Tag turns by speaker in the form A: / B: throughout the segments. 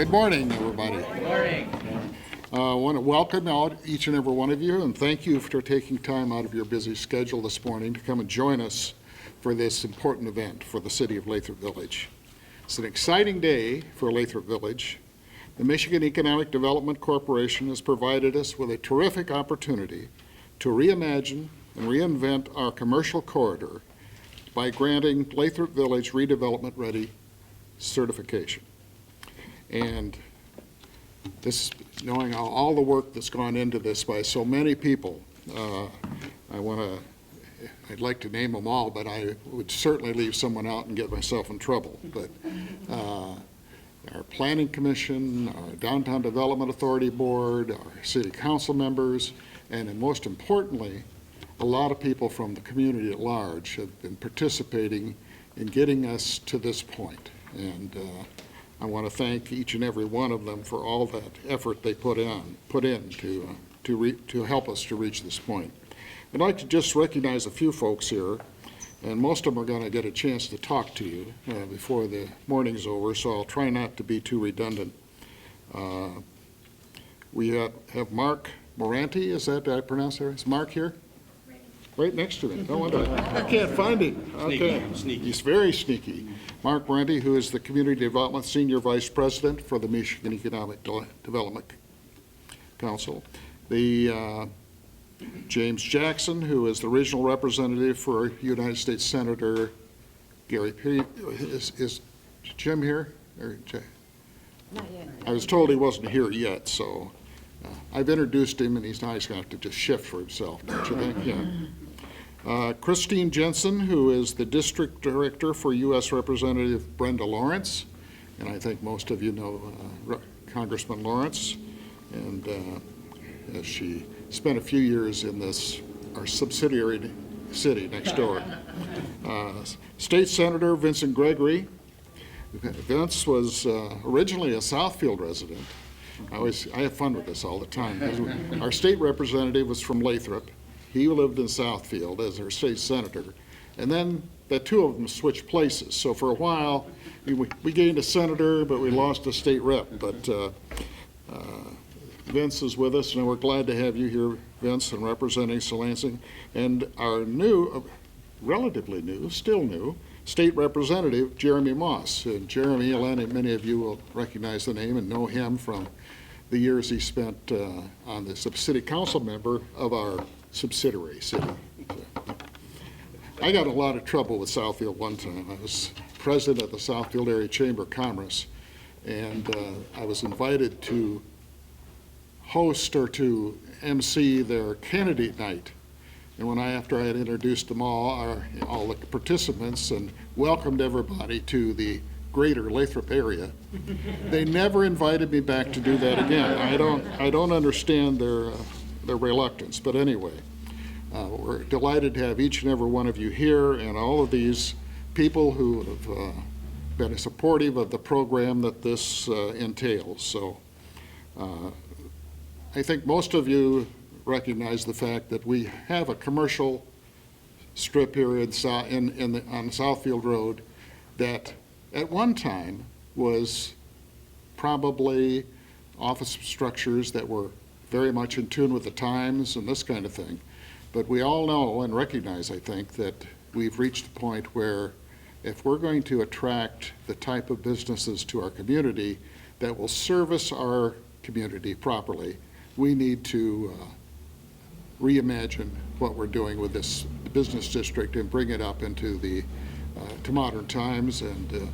A: Good morning, everybody. Good morning. I want to welcome each and every one of you, and thank you for taking time out of your busy schedule this morning to come and join us for this important event for the city of Lathrop Village. It's an exciting day for Lathrop Village. The Michigan Economic Development Corporation has provided us with a terrific opportunity to reimagine and reinvent our commercial corridor by granting Lathrop Village Redevelopment Ready certification. And this, knowing all the work that's gone into this by so many people, I'd like to name them all, but I would certainly leave someone out and get myself in trouble. But our Planning Commission, our Downtown Development Authority Board, our City Council members, and most importantly, a lot of people from the community at large have been participating in getting us to this point. And I want to thank each and every one of them for all that effort they put in to help us to reach this point. I'd like to just recognize a few folks here, and most of them are going to get a chance to talk to you before the morning's over, so I'll try not to be too redundant. We have Mark Moranti, is that, did I pronounce that right? Is Mark here? Right next to me. No wonder. I can't find him. Okay. Sneaky. He's very sneaky. Mark Moranti, who is the Community Development Senior Vice President for the Michigan Economic Development Council. The James Jackson, who is the regional representative for United States Senator Gary P. Is Jim here? Or
B: Not yet.
A: I was told he wasn't here yet, so I've introduced him, and he's going to have to just shift for himself, don't you think? Yeah. Christine Jensen, who is the District Director for U.S. Representative Brenda Lawrence, and I think most of you know Congressman Lawrence, and she spent a few years in our subsidiary city next door. State Senator Vincent Gregory. Vince was originally a Southfield resident. I have fun with this all the time. Our state representative was from Lathrop. He lived in Southfield as our state senator. And then the two of them switched places. So for a while, we gained a senator, but we lost a state rep. But Vince is with us, and we're glad to have you here, Vince, and representing Lansing. And our new, relatively new, still new, State Representative Jeremy Moss. And Jeremy, many of you will recognize the name and know him from the years he spent on the city council member of our subsidiary city. I got a lot of trouble with Southfield one time. I was president of the Southfield Area Chamber of Commerce, and I was invited to host or to MC their candidate night. And after I had introduced them all the participants and welcomed everybody to the greater Lathrop area, they never invited me back to do that again. I don't understand their reluctance, but anyway, we're delighted to have each and every one of you here, and all of these people who have been supportive of the program that this entails. So I think most of you recognize the fact that we have a commercial strip here on Southfield Road that at one time was probably office structures that were very much in tune with the times and this kind of thing. But we all know and recognize, I think, that we've reached the point where if we're going to attract the type of businesses to our community that will service our community properly, we need to reimagine what we're doing with this business district and bring it up into to modern times and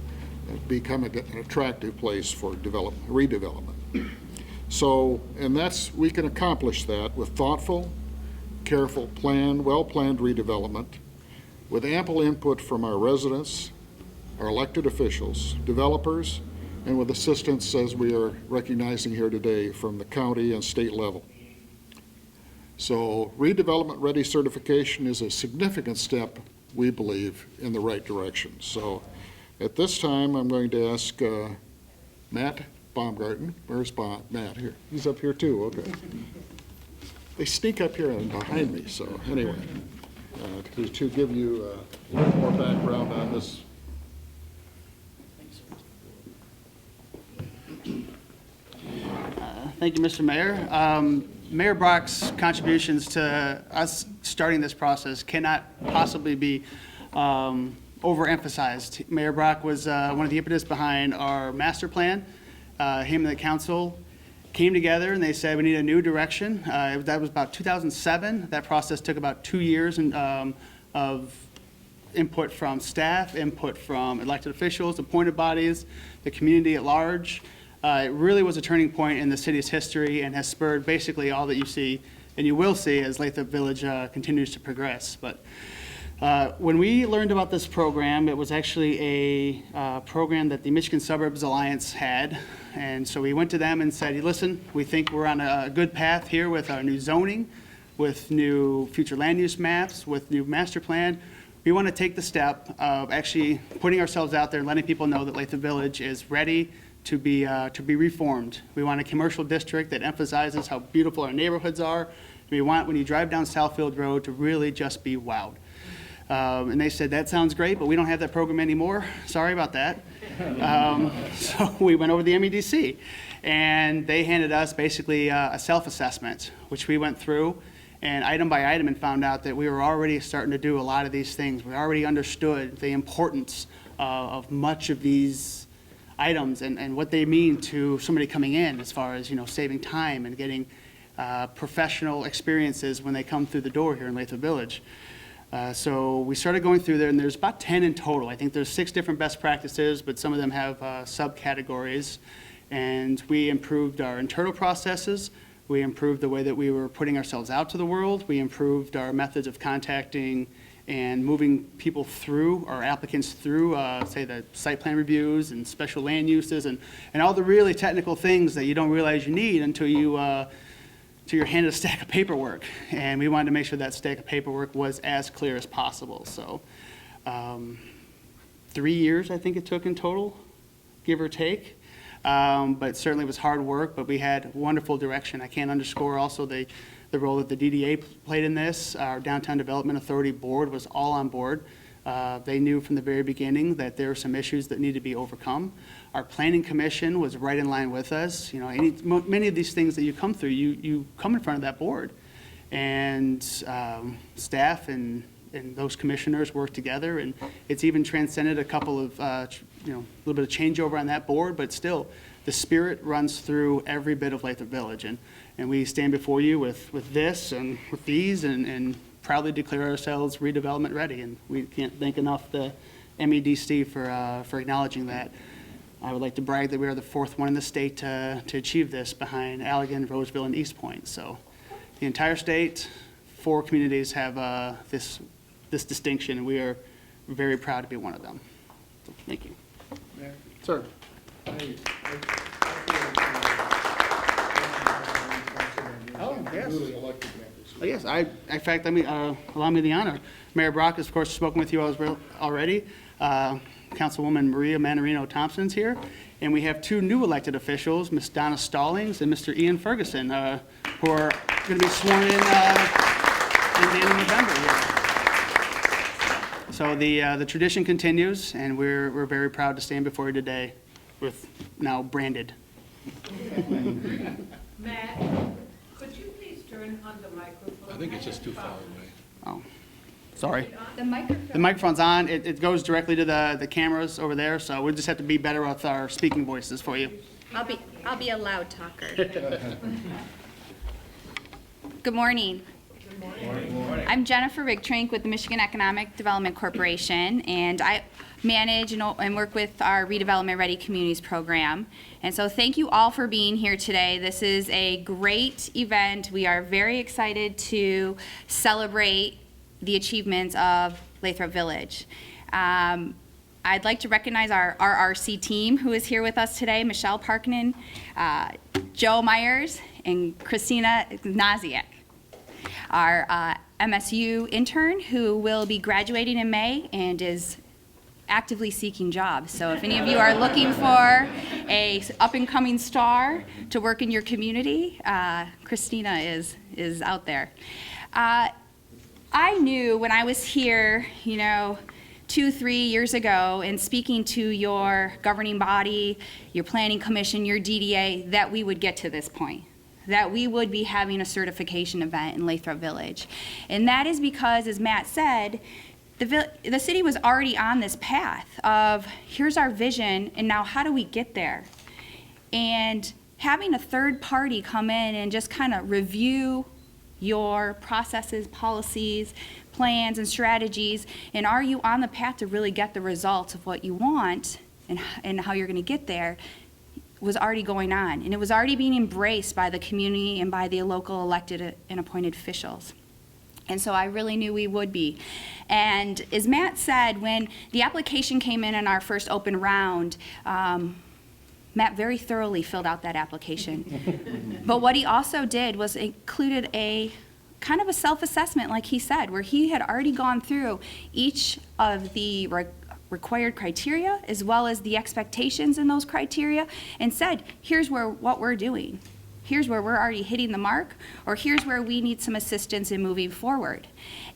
A: become an attractive place for redevelopment. So, and we can accomplish that with thoughtful, careful, well-planned redevelopment, with ample input from our residents, our elected officials, developers, and with assistance, as we are recognizing here today, from the county and state level. So redevelopment ready certification is a significant step, we believe, in the right direction. So at this time, I'm going to ask Matt Baumgarten. Where's Matt? Here. He's up here too, okay. They sneak up here and behind me, so anyway, to give you a little more background on this
C: Thank you, Mr. Mayor. Mayor Brock's contributions to us starting this process cannot possibly be overemphasized. Mayor Brock was one of the impetus behind our master plan. Him and the council came together and they said we need a new direction. That was about 2007. That process took about 2 years of input from staff, input from elected officials, appointed bodies, the community at large. It really was a turning point in the city's history and has spurred basically all that you see and you will see as Lathrop Village continues to progress. But when we learned about this program, it was actually a program that the Michigan Suburbs Alliance had. And so we went to them and said, "Hey, listen, we think we're on a good path here with our new zoning, with new future land use maps, with new master plan. We want to take the step of actually putting ourselves out there and letting people know that Lathrop Village is ready to be reformed. We want a commercial district that emphasizes how beautiful our neighborhoods are. We want, when you drive down Southfield Road, to really just be wowed." And they said, "That sounds great, but we don't have that program anymore. Sorry about that." So we went over to the MEDC, and they handed us basically a self-assessment, which we went through, and item by item, and found out that we were already starting to do a lot of these things. We already understood the importance of much of these items and what they mean to somebody coming in as far as, saving time and getting professional experiences when they come through the door here in Lathrop Village. So we started going through there, and there's about 10 in total. I think there's 6 different best practices, but some of them have subcategories. And we improved our internal processes. We improved the way that we were putting ourselves out to the world. We improved our methods of contacting and moving people through, or applicants through, say, the site plan reviews and special land uses and all the really technical things that you don't realize you need until you're handed a stack of paperwork. And we wanted to make sure that stack of paperwork was as clear as possible. So 3 years, I think it took in total, give or take. But certainly it was hard work, but we had wonderful direction. I can't underscore also the role that the DDA played in this. Our Downtown Development Authority Board was all on board. They knew from the very beginning that there were some issues that needed to be overcome. Our Planning Commission was right in line with us. Many of these things that you come through, you come in front of that board. And staff and those commissioners work together, and it's even transcended a couple of, a little bit of changeover on that board, but still, the spirit runs through every bit of Lathrop Village. And we stand before you with this and with these and proudly declare ourselves redevelopment ready. And we can't thank enough the MEDC for acknowledging that. I would like to brag that we are the 4th one in the state to achieve this, behind Allegan, Roseville, and East Point. So the entire state, 4 communities have this distinction, and we are very proud to be one of them. So, thank you.
A: Mayor,
C: Sir.
A: Oh,
C: yes.
A: Newly elected members.
C: Oh, yes, in fact, allow me the honor. Mayor Brock has, of course, spoken with you already. Councilwoman Maria Manarino Thompson's here. And we have 2 new elected officials, Ms. Donna Stallings and Mr. Ian Ferguson, who are going to be sworn in the end of November here. So the tradition continues, and we're very proud to stand before you today with now branded.
D: Matt, could you please turn on the microphone?
E: I think it's just too far away.
C: Oh, sorry.
B: The microphone.
C: The microphone's on. It goes directly to the cameras over there, so we'll just have to be better with our speaking voices for you.
B: I'll be a loud talker. Good morning.
D: Good morning.
B: I'm Jennifer Trank with the Michigan Economic Development Corporation, and I manage and work with our Redevelopment Ready Communities program. And so thank you all for being here today. This is a great event. We are very excited to celebrate the achievements of Lathrop Village. I'd like to recognize our RRC team who is here with us today: Michelle Parkman, Joe Myers, and Christina Ignaziak. Our MSU intern who will be graduating in May and is actively seeking jobs. So if any of you are looking for a up-and-coming star to work in your community, Christina is out there. I knew when I was here, 2-3 years ago and speaking to your governing body, your planning commission, your DDA, that we would get to this point, that we would be having a certification event in Lathrop Village. And that is because, as Matt said, the city was already on this path of, here's our vision, and now how do we get there? And having a third party come in and just kind of review your processes, policies, plans, and strategies, and are you on the path to really get the results of what you want and how you're going to get there, was already going on. And it was already being embraced by the community and by the local elected and appointed officials. And so I really knew we would be. And as Matt said, when the application came in our first open round, Matt very thoroughly filled out that application. But what he also did was included a kind of a self-assessment, like he said, where he had already gone through each of the required criteria as well as the expectations in those criteria and said, here's what we're doing. Here's where we're already hitting the mark, or here's where we need some assistance in moving forward.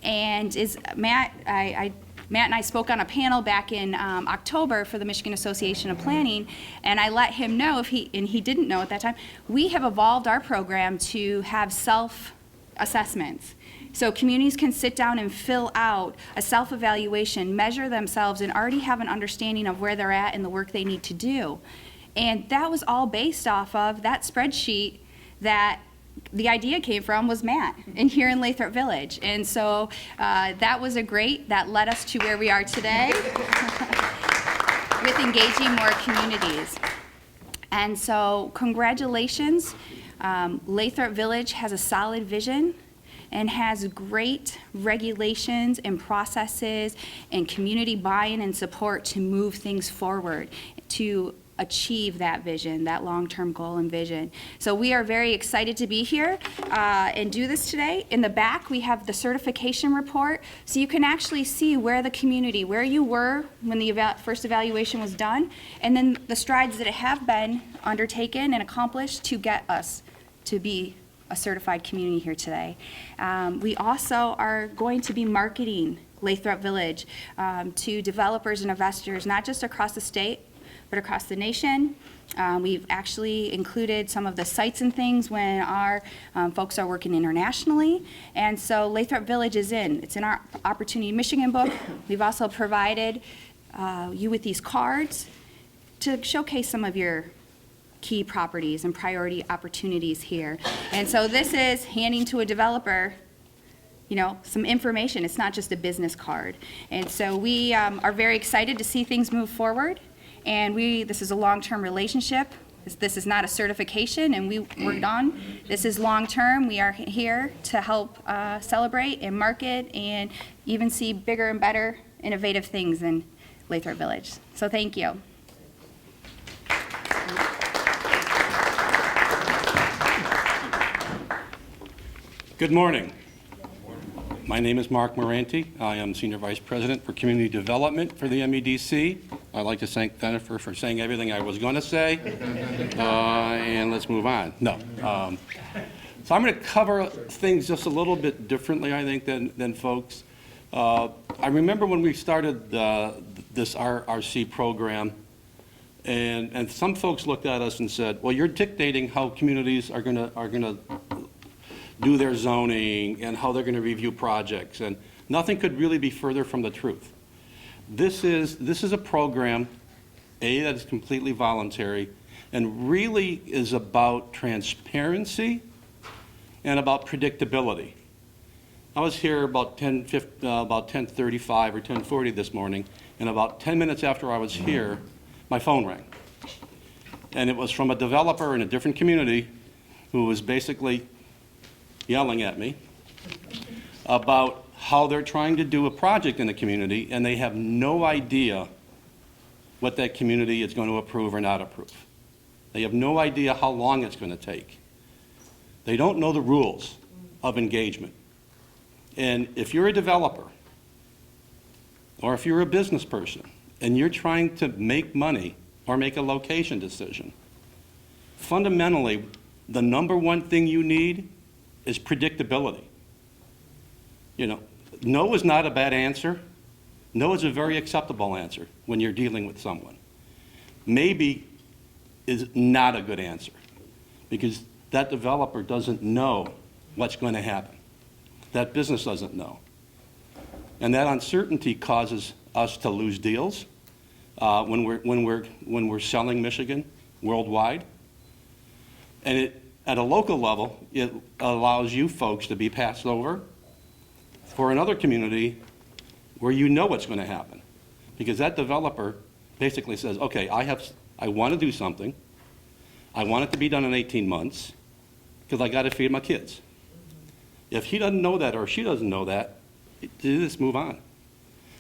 B: And as Matt and I spoke on a panel back in October for the Michigan Association of Planning, and I let him know, and he didn't know at that time, we have evolved our program to have self-assessments. So communities can sit down and fill out a self-evaluation, measure themselves, and already have an understanding of where they're at and the work they need to do. And that was all based off of that spreadsheet that the idea came from was Matt, and here in Lathrop Village. And so that led us to where we are today with engaging more communities. And so congratulations. Lathrop Village has a solid vision and has great regulations and processes and community buy-in and support to move things forward, to achieve that vision, that long-term goal and vision. So we are very excited to be here and do this today. In the back, we have the certification report, so you can actually see where the community, where you were when the first evaluation was done, and then the strides that have been undertaken and accomplished to get us to be a certified community here today. We also are going to be marketing Lathrop Village to developers and investors, not just across the state, but across the nation. We've actually included some of the sites and things when our folks are working internationally. And so Lathrop Village is it's in our Opportunity Michigan book. We've also provided you with these cards to showcase some of your key properties and priority opportunities here. And so this is handing to a developer, some information. It's not just a business card. And so we are very excited to see things move forward. And this is a long-term relationship. This is not a certification, and we're done. This is long-term. We are here to help celebrate and market and even see bigger and better innovative things in Lathrop Village. So thank you.
E: Good morning. My name is Mark Moranti. I am Senior Vice President for Community Development for the MEDC. I'd like to thank Jennifer for saying everything I was going to say. And let's move on. No. So I'm going to cover things just a little bit differently, I think, than folks. I remember when we started this RRC program, and some folks looked at us and said, well, you're dictating how communities are going to do their zoning and how they're going to review projects, and nothing could really be further from the truth. This is a program, that is completely voluntary and really is about transparency and about predictability. I was here about 10:35 or 10:40 this morning, and about 10 minutes after I was here, my phone rang. And it was from a developer in a different community who was basically yelling at me about how they're trying to do a project in the community, and they have no idea what that community is going to approve or not approve. They have no idea how long it's going to take. They don't know the rules of engagement. And if you're a developer, or if you're a business person, and you're trying to make money or make a location decision, fundamentally, the number one thing you need is predictability. No is not a bad answer, No is a very acceptable answer when you're dealing with someone. Maybe is not a good answer because that developer doesn't know what's going to happen. That business doesn't know. And that uncertainty causes us to lose deals when we're selling Michigan worldwide. And at a local level, it allows you folks to be passed over for another community where you know what's going to happen. Because that developer basically says, okay, I want to do something. I want it to be done in 18 months because I got to feed my kids. If he doesn't know that or she doesn't know that, just move on.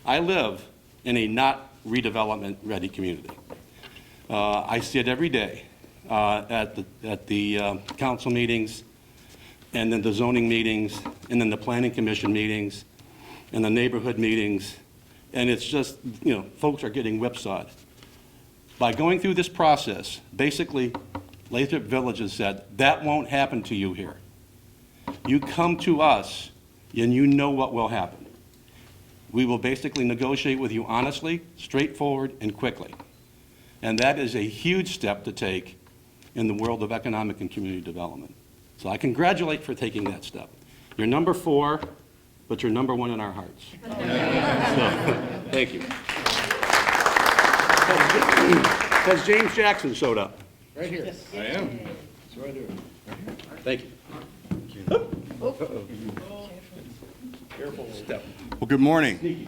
E: I live in a not redevelopment ready community. I see it every day at the council meetings, and then the zoning meetings, and then the planning commission meetings, and the neighborhood meetings, and it's just, folks are getting whipsawed. By going through this process, basically, Lathrop Village has said, that won't happen to you here. You come to us, and you know what will happen. We will basically negotiate with you honestly, straightforward, and quickly. And that is a huge step to take in the world of economic and community development. So I congratulate for taking that step. You're number 4, but you're number 1 in our hearts. So, thank you. Has James Jackson showed up?
A: Right here. Yes. I am. That's right here.
E: Thank you. Careful step.
F: Well, good morning.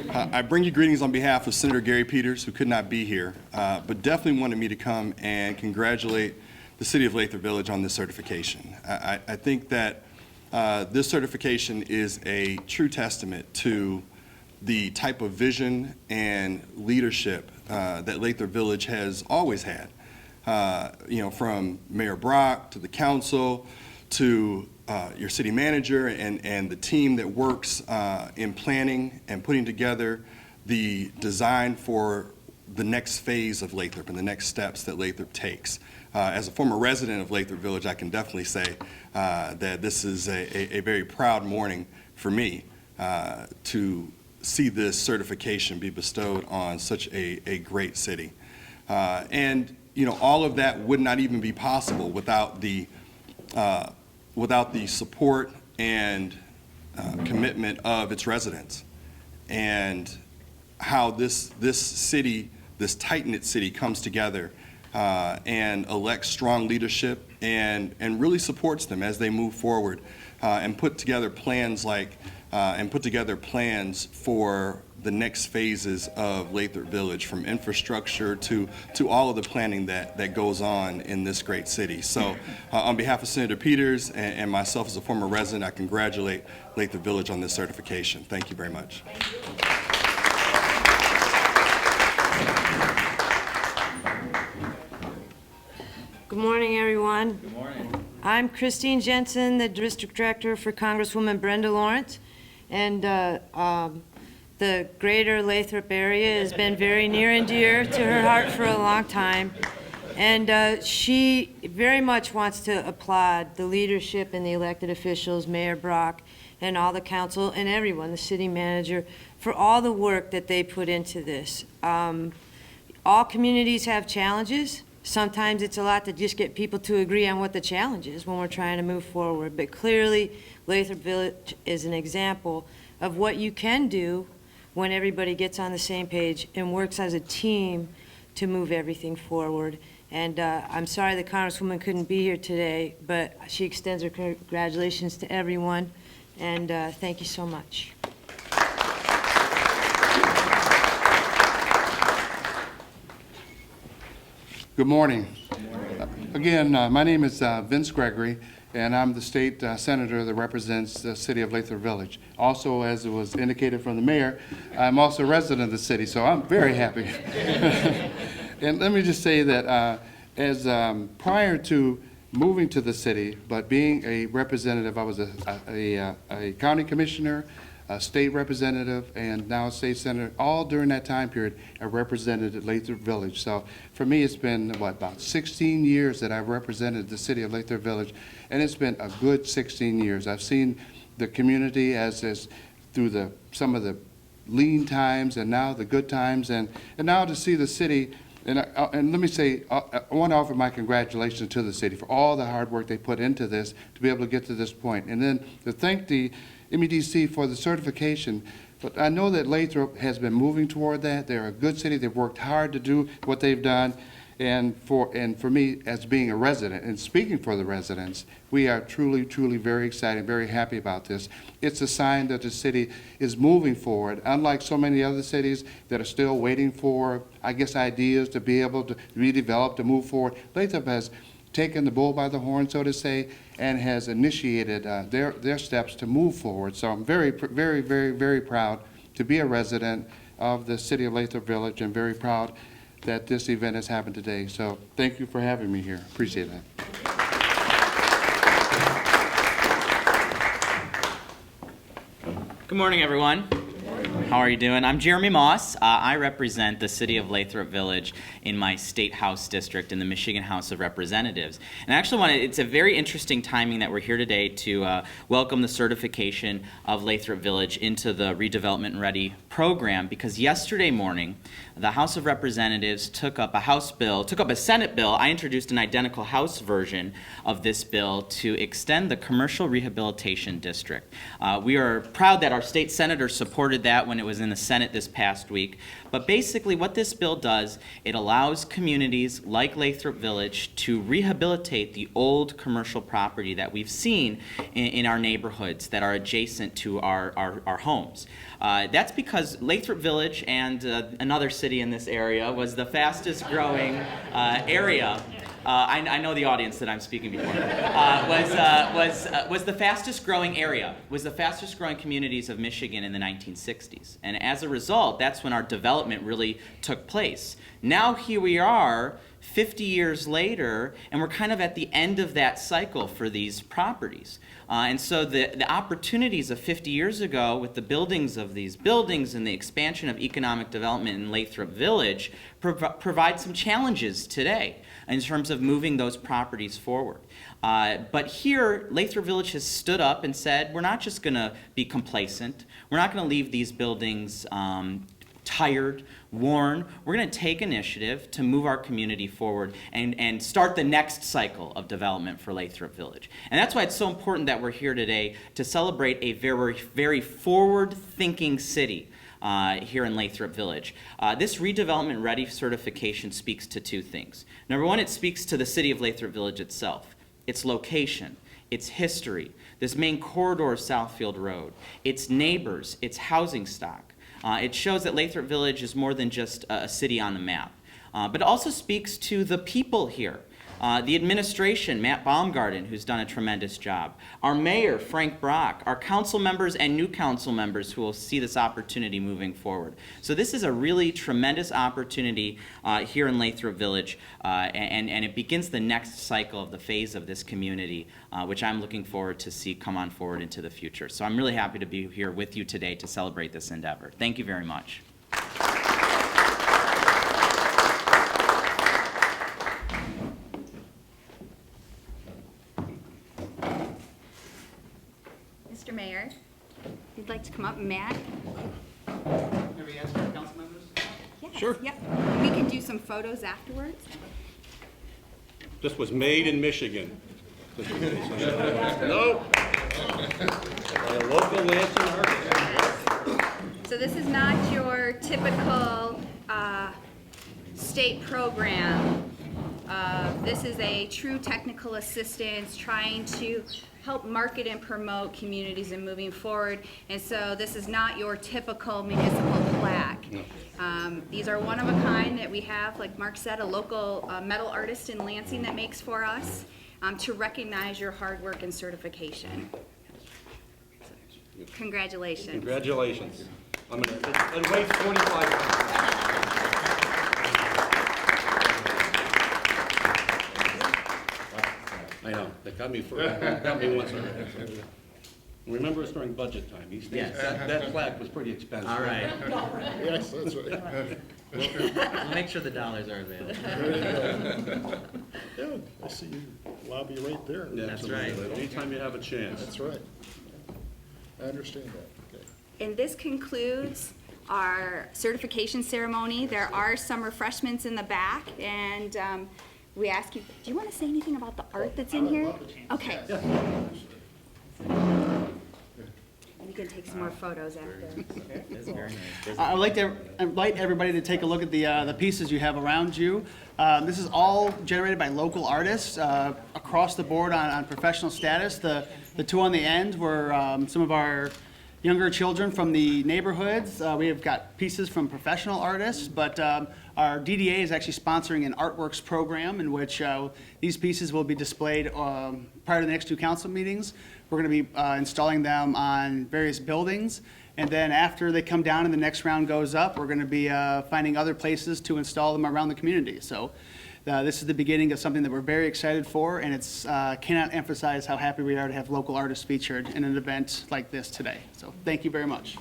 F: I bring you greetings on behalf of Senator Gary Peters, who could not be here, but definitely wanted me to come and congratulate the City of Lathrop Village on this certification. I think that this certification is a true testament to the type of vision and leadership that Lathrop Village has always had. From Mayor Brock to the council to your city manager and the team that works in planning and putting together the design for the next phase of Lathrop and the next steps that Lathrop takes. As a former resident of Lathrop Village, I can definitely say that this is a very proud morning for me to see this certification be bestowed on such a great city. And all of that would not even be possible without the support and commitment of its residents, and how this city, this tight-knit city, comes together and elects strong leadership and really supports them as they move forward and put together plans for the next phases of Lathrop Village, from infrastructure to all of the planning that goes on in this great city. So on behalf of Senator Peters and myself as a former resident, I congratulate Lathrop Village on this certification. Thank you very much.
G: Good morning, everyone. Good morning. I'm Christine Jensen, the District Director for Congresswoman Brenda Lawrence, and the greater Lathrop area has been very near and dear to her heart for a long time. And she very much wants to applaud the leadership and the elected officials, Mayor Brock, and all the council, and everyone, the city manager, for all the work that they put into this. All communities have challenges. Sometimes it's a lot to just get people to agree on what the challenge is when we're trying to move forward. But clearly, Lathrop Village is an example of what you can do when everybody gets on the same page and works as a team to move everything forward. And I'm sorry the Congresswoman couldn't be here today, but she extends her congratulations to everyone, and thank you so much.
H: Good morning. Again, my name is Vince Gregory, and I'm the state senator that represents the city of Lathrop Village. Also, as it was indicated from the mayor, I'm also a resident of the city, so I'm very happy. And let me just say that prior to moving to the city, but being a representative, I was a county commissioner, a state representative, and now a state senator. All during that time period, I represented Lathrop Village. So for me, it's been, about 16 years that I've represented the city of Lathrop Village, and it's been a good 16 years. I've seen the community as through some of the lean times and now the good times, and now to see the city, and let me say, I want to offer my congratulations to the city for all the hard work they put into this to be able to get to this point. And then to thank the MEDC for the certification. But I know that Lathrop has been moving toward that. They're a good city. They've worked hard to do what they've done. And for me, as being a resident and speaking for the residents, we are truly, truly very excited, very happy about this. It's a sign that the city is moving forward, unlike so many other cities that are still waiting for, I guess, ideas to be able to redevelop, to move forward. Lathrop has taken the bull by the horn, so to say, and has initiated their steps to move forward. So I'm very, very, very, very proud to be a resident of the city of Lathrop Village, and very proud that this event has happened today. So thank you for having me here. Appreciate that.
I: Good morning, everyone. How are you doing? I'm Jeremy Moss. I represent the city of Lathrop Village in my State House district in the Michigan House of Representatives. And I actually it's a very interesting timing that we're here today to welcome the certification of Lathrop Village into the Redevelopment Ready program, because yesterday morning, the House of Representatives took up a Senate bill. I introduced an identical House version of this bill to extend the commercial rehabilitation district. We are proud that our state senator supported that when it was in the Senate this past week. But basically what this bill does, it allows communities like Lathrop Village to rehabilitate the old commercial property that we've seen in our neighborhoods that are adjacent to our homes. That's because Lathrop Village and another city in this area was the fastest growing area. I know the audience that I'm speaking before. Was the fastest growing area, was the fastest growing communities of Michigan in the 1960s. And as a result, that's when our development really took place. Now here we are, 50 years later, and we're kind of at the end of that cycle for these properties. And so the opportunities of 50 years ago with the buildings of these buildings and the expansion of economic development in Lathrop Village provide some challenges today in terms of moving those properties forward. But here, Lathrop Village has stood up and said, we're not just going to be complacent. We're not going to leave these buildings tired, worn. We're going to take initiative to move our community forward and start the next cycle of development for Lathrop Village. And that's why it's so important that we're here today to celebrate a very, very forward-thinking city here in Lathrop Village. This Redevelopment Ready certification speaks to two things. Number one, it speaks to the city of Lathrop Village itself, its location, its history, this main corridor of Southfield Road, its neighbors, its housing stock. It shows that Lathrop Village is more than just a city on the map. But it also speaks to the people here. The administration, Matt Baumgarten, who's done a tremendous job. Our mayor, Frank Brock. Our council members and new council members who will see this opportunity moving forward. So this is a really tremendous opportunity here in Lathrop Village, and it begins the next cycle of the phase of this community, which I'm looking forward to see come on forward into the future. So I'm really happy to be here with you today to celebrate this endeavor. Thank you very much.
B: Mr. Mayor, if you'd like to come up, Matt?
C: Can we ask our council members?
B: Yes,
E: Sure.
B: Yep. We can do some photos afterwards.
E: This was made in Michigan. No. A local Lansing artist.
B: So this is not your typical state program. This is a true technical assistance trying to help market and promote communities and moving forward. And so this is not your typical municipal plaque. No. These are one of a kind that we have, like Mark said, a local metal artist in Lansing that makes for us to recognize your hard work and certification. Congratulations.
E: Congratulations. I'm going to wait 45 minutes. I know, they got me once already. Remember, it's during budget time.
I: Yes.
E: That plaque was pretty expensive.
I: All right.
A: Yes, that's right.
I: We'll make sure the dollars are available.
A: Yeah, I see you lobby right there.
E: Yeah,
I: That's
E: absolutely.
I: right.
E: Anytime you have a chance.
A: That's right. I understand that. Okay.
B: And this concludes our certification ceremony. There are some refreshments in the back, and we ask you, do you want to say anything about the art that's in here? Okay. We can take some more photos after.
C: I would like to invite everybody to take a look at the pieces you have around you. This is all generated by local artists across the board on professional status. The two on the end were some of our younger children from the neighborhoods. We have got pieces from professional artists, but our DDA is actually sponsoring an artworks program in which these pieces will be displayed prior to the next two council meetings. We're going to be installing them on various buildings, and then after they come down and the next round goes up, we're going to be finding other places to install them around the community. So this is the beginning of something that we're very excited for, and it's cannot emphasize how happy we are to have local artists featured in an event like this today. So thank you very much.